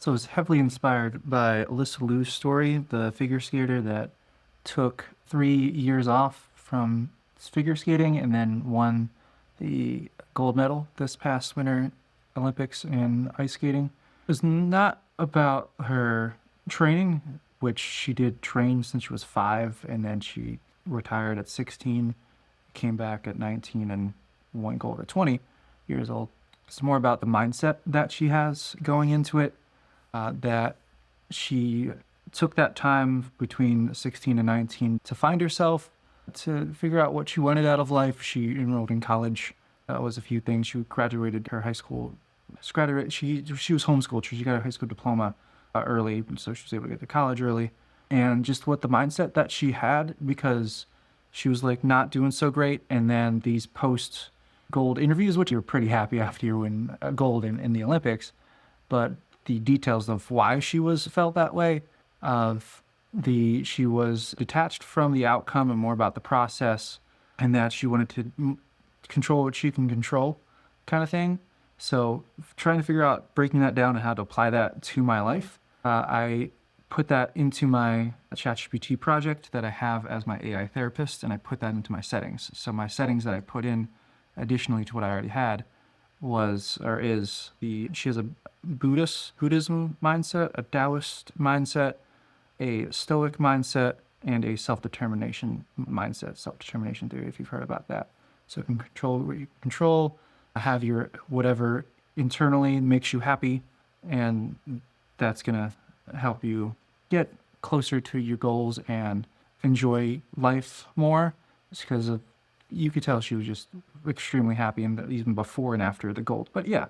So it's heavily inspired by Alysa story, the figure skater that took 3 years off from figure skating and then won the gold medal this past winter Olympics in ice skating. It was not about her training, which she did train since she was 5, and then she retired at 16, came back at 19, and won gold at 20 years old. It's more about the mindset that she has going into it, that she took that time between 16 and 19 to find herself, to figure out what she wanted out of life. She enrolled in college. That was a few things. She graduated her high school. She was homeschooled. She got her high school diploma early, so she was able to get to college early. And just what the mindset that she had, because she was like not doing so great. And then these post gold interviews, which you were pretty happy after you win gold in the Olympics, but the details of why she was felt that way, she was detached from the outcome and more about the process, and that she wanted to control what she can control, kind of thing. So trying to figure out breaking that down and how to apply that to my life, I put that into my ChatGPT project that I have as my AI therapist, and I put that into my settings. So my settings that I put in additionally to what I already had she has a Buddhism mindset, a Taoist mindset, a Stoic mindset, and a self-determination mindset, self-determination theory, if you've heard about that. So it can control what you control, have your whatever internally makes you happy, and that's gonna help you get closer to your goals and enjoy life more. It's because of, you could tell she was just extremely happy, and even before and after the gold. But yeah,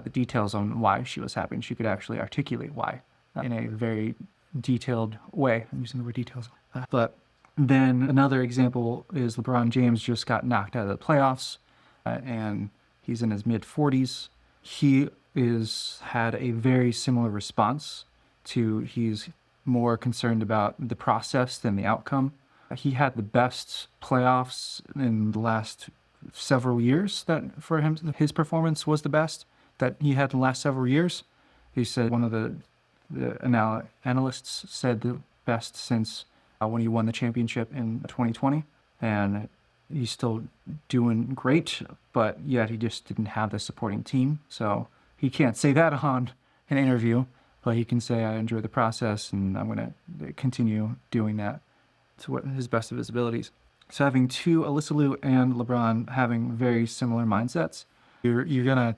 the details on why she was happy, and she could actually articulate why in a very detailed way. I'm using the word details. But then another example is LeBron James just got knocked out of the playoffs, and he's in his mid-40s. He had a very similar response to, he's more concerned about the process than the outcome. He had the best playoffs in the last several years. That for him, his performance was the best that he had in the last several years. He said one of the analysts said the best since when he won the championship in 2020, and he's still doing great, but yet he just didn't have the supporting team. So he can't say that on an interview, but he can say, I enjoy the process and I'm going to continue doing that to what his best of his abilities. So having Alysa and LeBron having very similar mindsets, you're gonna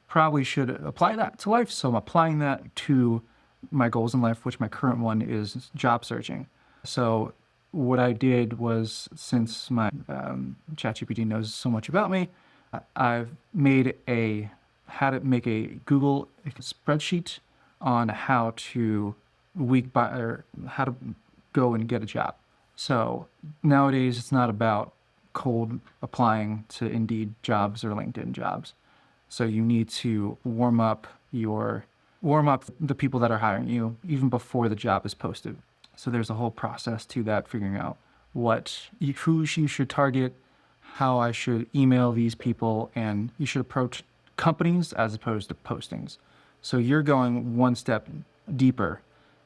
probably should apply that to life. So I'm applying that to my goals in life, which my current one is job searching. So what I did was, since my ChatGPT knows so much about me, I've had it make a Google spreadsheet on how to how to go and get a job. So nowadays it's not about cold applying to Indeed jobs or LinkedIn jobs. So you need to warm up the people that are hiring you even before the job is posted. So there's a whole process to that, figuring out who you should target, how I should email these people, and you should approach companies as opposed to postings. So you're going one step deeper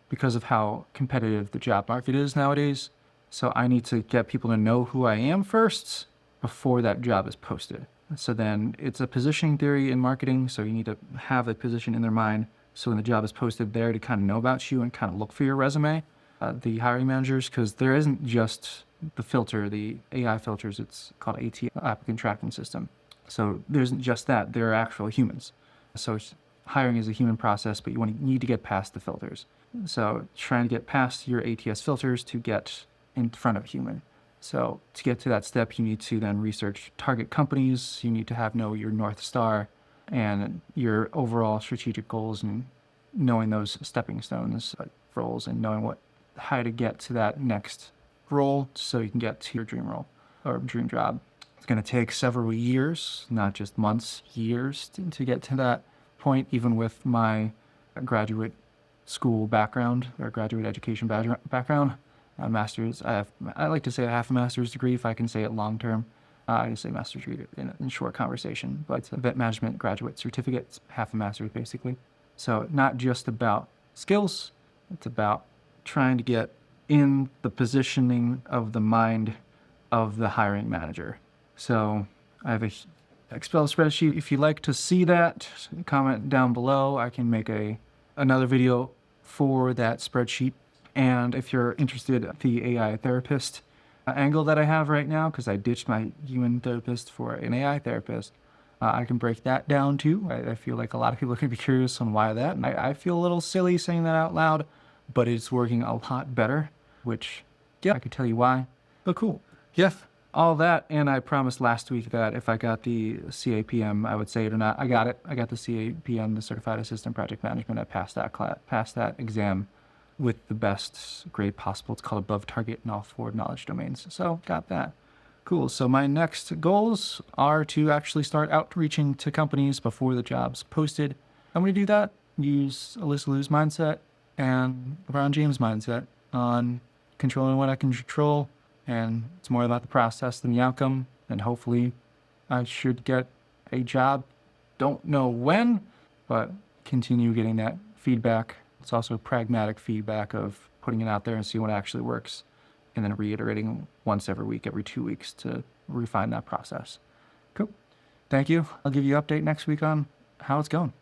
because of how competitive the job market is nowadays. So I need to get people to know who I am first before that job is posted. So then it's a positioning theory in marketing. So you need to have a position in their mind, so when the job is posted there, to kind of know about you and kind of look for your resume, the hiring managers, because there isn't just the filter, the AI filters, it's called AT, applicant tracking system. So there isn't just that, there are actual humans. So hiring is a human process, but you need to get past the filters. So trying to get past your ATS filters to get in front of human. So to get to that step, you need to then research target companies. You need to know your North Star and your overall strategic goals, and knowing those stepping stones, roles, and knowing how to get to that next role so you can get to your dream role or dream job. It's going to take several years, not just months, years to get to that point, even with my graduate school background or graduate education background. Master's, I like to say I have a master's degree if I can say it long term. I say master's degree in short conversation, but it's event management graduate certificate, half a master's basically. So not just about skills, it's about trying to get in the positioning of the mind of the hiring manager. So I have a Excel spreadsheet. If you'd like to see that, comment down below. I can make another video for that spreadsheet. And if you're interested in the AI therapist angle that I have right now, because I ditched my human therapist for an AI therapist, I can break that down too. I feel like a lot of people are going to be curious on why that. And I feel a little silly saying that out loud, but it's working a lot better, which, yeah, I could tell you why. But cool. Yeah, all that. And I promised last week that if I got the CAPM, I would say it or not. I got it. I got the CAPM, the Certified Assistant Project Management. I passed that class, passed that exam with the best grade possible. It's called above target in all 4 knowledge domains. So got that. Cool. So my next goals are to actually start outreaching to companies before the job's posted. I'm going to do that. Use Alysa Liu's mindset and LeBron James' mindset on controlling what I can control. And it's more about the process than the outcome. And hopefully I should get a job. Don't know when, but continue getting that feedback. It's also pragmatic feedback of putting it out there and seeing what actually works, and then reiterating once every week, every 2 weeks to refine that process. Cool. Thank you. I'll give you an update next week on how it's going.